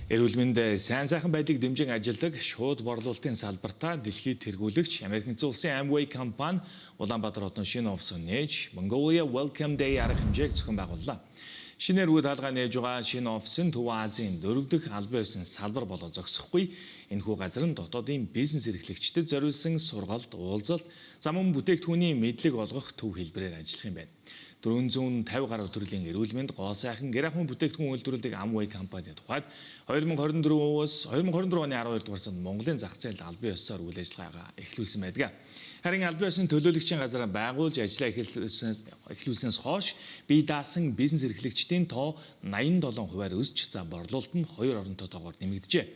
Эрүүл мэнд сайн сайхан байдлыг дэмжин ажилладаг шууд борлуулалтын салбартаа дэлхийд тэргүүлэгч Америк нэгдсэн улсын Amway компани Улаанбаатар хотын шинэ офсыг нээж Mongolia Welcome Day арга хэмжээг зохион байгууллаа. Шинээр үе даалгаа нээж байгаа шинэ офс нь Төв Азийн 4 дахь албан ёсны салбар болоо зогсохгүй. Энэхүү газар нь дотоодын бизнес эрхлэгчдэд зориулсан сургалт, уулзалт, зам бүтээгдэхүүний мэдлэг олгох төв хэлбэрээр ажиллах юм байна. 450 гаруй төрлийн эрүүл мэнд, гоо сайхан, гэр ахуйн бүтээгдэхүүн үйлдвэрлэдэг Amway компани тухайд 2024 оны 12 дугаар сард Монголын зах зээлд албан ёсоор үйл ажиллагаагаа эхлүүлсэн байдаг. Харин албан ёсны төлөөлөгчийн газар байгуулж ажиллаа эхлүүлснээс хойш бие даасан бизнес эрхлэгчдийн тоо 87%-аар өсч, борлуулалт нь 2 оронтойгоор нэмэгдэжээ.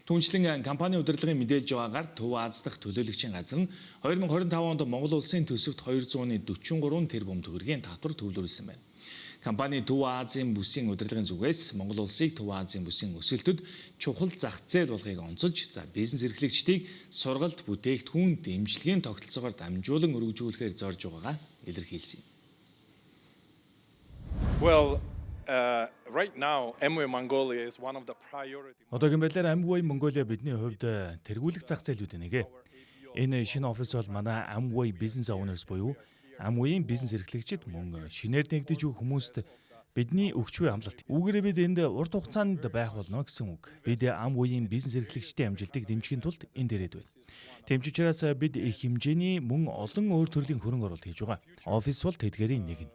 Түүнчлэн компани удирдлагын мэдээлж байгаагаар Төв Аз дахь төлөөлөгчийн газар нь 2025 онд Монгол улсын төсөвт 243 тэрбум төгрөгийн татвар төвлөрүүлсэн байна. Компани Төв Азийн бүсийн удирдлагын зүгээс Монгол улсыг Төв Азийн бүсийн өсөлтөд чухал зах зээл болгохыг онцолж, бизнес эрхлэгчдийг сургалт, бүтээгдэхүүн, дэмжлэгийн тогтолцоогоор дамжуулан өргөжүүлэхээр зорж байгаагаа илэрхийлсэн. Right now, Amway Mongolia is one of the priority. Одоогийн байдлаар Amway Mongolia бидний хувьд тэргүүлэх зах зээлүүдийн нэг. Энэ шинэ офис бол манай Amway Business Owners буюу Amway-ийн бизнес эрхлэгчид мөн шинээр нэгдэж буй хүмүүст бидний өгч буй амлалт. Үүгээрээ бид энд урт хугацаанд байх болно гэсэн үг. Бид Amway-ийн бизнес эрхлэгчдийн амжилтыг дэмжихийн тулд энд ирээд байна. Тэмч учраас бид их хэмжээний мөн олон өөр төрлийн хөрөнгө оруулалт хийж байгаа. Офис бол тэдгээрийн нэг нь.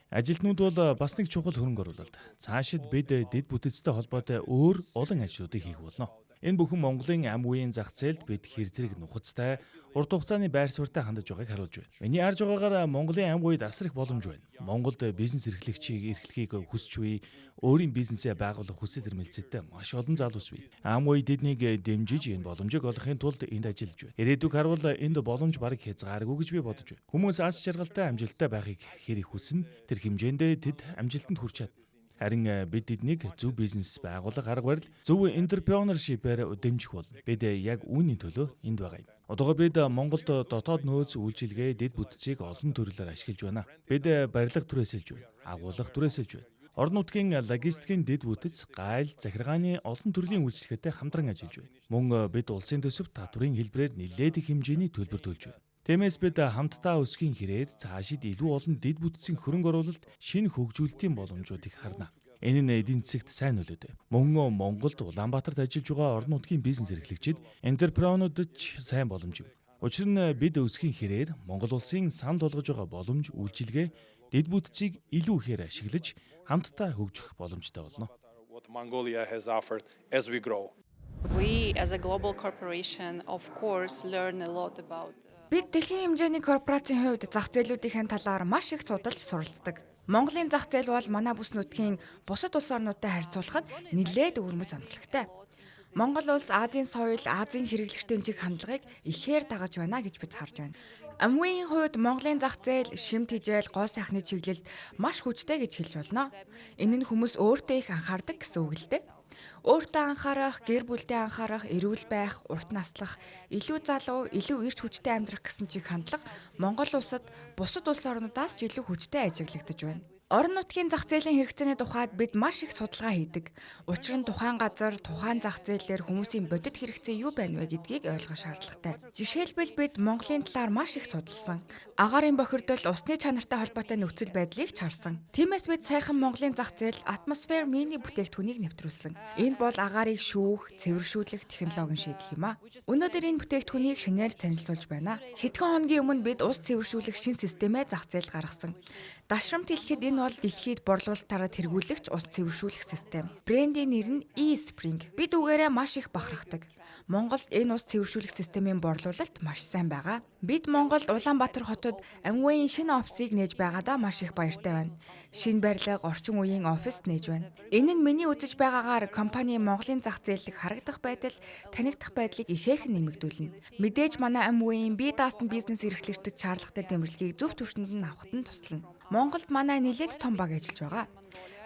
Ажилтнууд бол бас нэг чухал хөрөнгө оруулалт. Цаашид бид дэд бүтцтэй холбоотой өөр олон ажлуудыг хийх болно. Энэ бүхэн Монголын Amway-ийн зах зээлд бид хэр зэрэг нухацтай, урт хугацааны байр суурьтай хандаж байгааг харуулж байна. Миний харж байгаагаар Монголын Amway-д асар их боломж байна. Монголд бизнес эрхлэгчийг эрхлэхийг хүсч буй, өөрийн бизнесээ байгуулах хүсэл эрмэлзэлтэй маш олон залуус бий. Amway тэднийг дэмжиж энэ боломжийг олохын тулд энд ажиллаж байна. Ирээдүйг харвал энд боломж бараг хязгааргүй гэж би бодож байна. Хүмүүс аз жаргалтай, амжилттай байхыг хэр их хүснэ, тэр хэмжээндээ тэд амжилтанд хүрч чадна. Харин бид тэднийг зөв бизнес байгуулах арга барил, зөв entrepreneurship-ээр дэмжих бол бид яг үүний төлөө энд байгаа юм. Одоогоор бид Монголд дотоод нөөц үйлчилгээ, дэд бүтцийг олон төрлөөр ашиглаж байна. Бид барилга түрээсэлж байна, агуулга түрээсэлж байна. Орон нутгийн логистикийн дэд бүтэц, гайл, захиргааны олон төрлийн үйлчлэгээтэй хамтран ажиллаж байна. Мөн бид улсын төсөвт татврын хэлбэрээр нэлээд их хэмжээний төлбөр төлж байна. Тиймээс бид хамтдаа өсөхийн хэрээр цаашид илүү олон дэд бүтцийн хөрөнгө оруулалт, шинэ хөгжүүлэлтийн боломжуудыг харна. Энэ нь эдийн засагт сайн нөлөөтэй. Мөн Монголд Улаанбаатарт ажиллаж байгаа орон нутгийн бизнес эрхлэгчид, энтерпренеуруудад ч сайн боломж юм. Учир нь бид өсөхийн хэрээр Монгол улсын санал болгож байгаа боломж, үйлчилгээ, дэд бүтцийг илүү ихээр ашиглаж хамтдаа хөгжих боломжтой болно. What Mongolia has offered as we grow. We as a global corporation of course learn a lot about. Бид дэлхийн хэмжээний корпорацийн хувьд зах зээлүүдийн талаар маш их судалж суралцдаг. Монголын зах зээл бол манай бүс нутгийн бусад улс орнуудтай харьцуулахад нэлээд өвөрмөц онцлогтой. Монгол улс Азийн соёл, Азийн хэрэглэгчдийн чиг хандлагыг ихээр дагаж байна гэж бид харж байна. Amway-ийн хувьд Монголын зах зээл, шимт хижээл, гоо сайхны чиглэлд маш хүчтэй гэж хэлж болно. Энэ нь хүмүүс өөртөө их анхаардаг гэсэн үг л дээ. Өөртөө анхаарах, гэр бүлдээ анхаарах, эрүүл байх, урт наслах, илүү залуу, илүү эрч хүчтэй амьдрах гэсэн чиг хандлага Монгол улсад бусад улс орнуудаас ч илүү хүчтэй ажиглагдаж байна. Орон нутгийн зах зээлийн хэрэгцээний тухайд бид маш их судалгаа хийдэг. Учир нь тухайн газар, тухайн зах зээлээр хүмүүсийн бодит хэрэгцээ юу байна вэ гэдгийг ойлгох шаардлагатай. Жишээлбэл бид Монголын талаар маш их судалсан. Агаарын бохирдол, усны чанартай холбоотой нөхцөл байдлыг ч харсан. Тиймээс бид саяхан Монголын зах зээл атмосфер мини бүтээгдэхүүнийг нэвтрүүлсэн. Энэ бол агаарыг шүүх, цэвэршүүлэх технологийн шийдэл юм а. Өнөөдөр энэ бүтээгдэхүүнийг шинээр танилцуулж байна. Хэдхэн хоногийн өмнө бид ус цэвэршүүлэх шинэ системээ зах зээлд гаргасан. Дашрамт хэлэхэд энэ бол дэлхийд борлуулалтаараа тэргүүлэгч ус цэвэршүүлэх систем. Брендийн нэр нь eSpring. Бид үгээрээ маш их бахархдаг. Монголд энэ ус цэвэршүүлэх системийн борлуулалт маш сайн байгаа. Бид Монголд Улаанбаатар хотод Amway-ийн шинэ офисыг нээж байгаадаа маш их баяртай байна. Шинэ барилга, орчин үеийн офис нээж байна. Энэ нь миний үзэж байгаагаар компани Монголын зах зээлийг харагдах байдал, танигдах байдлыг ихээхэн нэмэгдүүлнэ. Мэдээж манай Amway-ийн бие даасан бизнес эрхлэгчдэд шаардлагатай дэмжлэгийг зөв түвшинд нь авахад нь туслана. Монголд манай нэлээд том баг ажиллаж байгаа.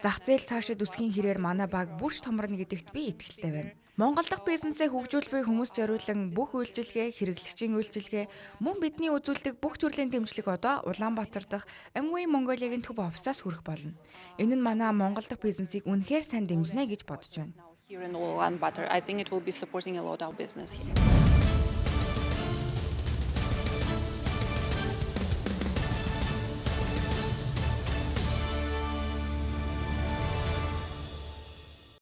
Зах зээл цаашид өсөхийн хэрээр манай баг бүрч томорно гэдэгт би итгэлтэй байна. Монгол дахь бизнесээ хөгжүүлж буй хүмүүст зориулан бүх үйлчилгээ, хэрэглэгчийн үйлчилгээ, мөн бидний үзүүлдэг бүх төрлийн дэмжлэг одоо Улаанбаатар дахь Amway Mongolia-гийн төв офисаас хүрэх болно. Энэ нь манай Монгол дахь бизнесийг үнэхээр сайн дэмжнэ гэж бодож байна. Here in Ulaanbaatar, I think it will be supporting a lot of business here.